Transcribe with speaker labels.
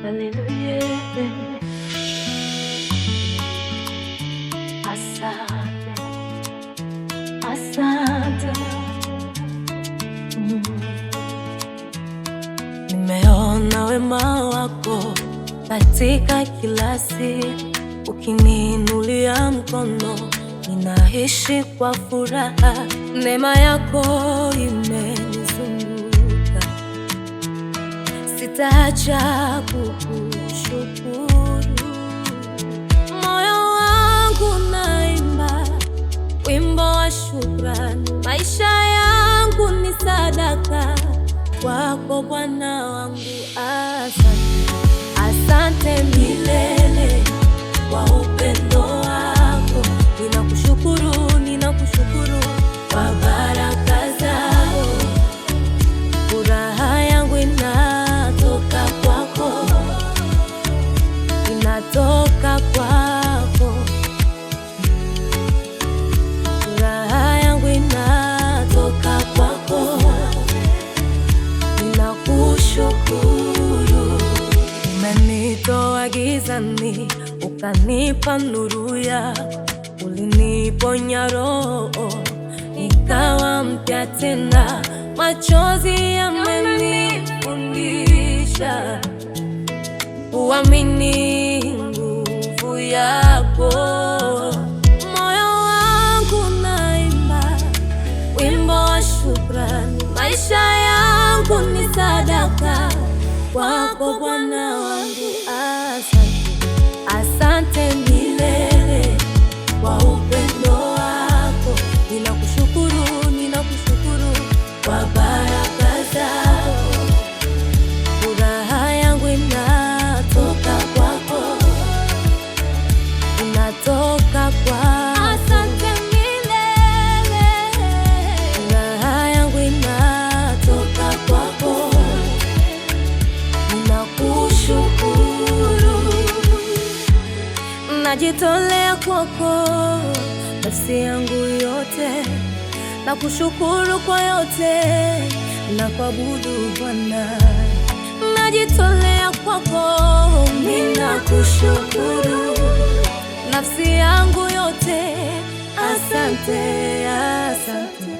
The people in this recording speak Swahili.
Speaker 1: Haleluya. Asante, asante. Nimeona wema wako katika kila siku, ukiniinulia mkono ninaishi kwa furaha. Neema yako imenizunguka, sitaacha kukushukuru. Moyo wangu naimba wimbo wa shukrani, maisha yangu ni sadaka kwako Bwana wangu. Asante, asante milele kwa upendo wako. Ninakushukuru, ninakushukuru kwa baraka zako. Furaha yangu inatoka kwako, inatoka kwako. Furaha yangu inatoka kwako, ninakushukuru. Umenitoa gizani ukanipa nuru yako, uliniponya roho nikawa mpya tena. Machozi yamenifundisha kuamini nguvu yako. Moyo wangu naimba wimbo wa shukrani, maisha yangu ni sadaka kwako Bwana wangu. Asante, asante milele kwa upendo wako. Ninakushukuru, ninakushukuru kwa baraka zako. Furaha yangu inatoka kwako, inatoka kwako. Asante milele. Furaha yangu inatoka kwako, ninakushukuru. Najitolea kwako nafsi yangu yote, na kushukuru kwa yote, na kuabudu Bwana. Najitolea kwako, ninakushukuru nafsi yangu yote. Asante, asante.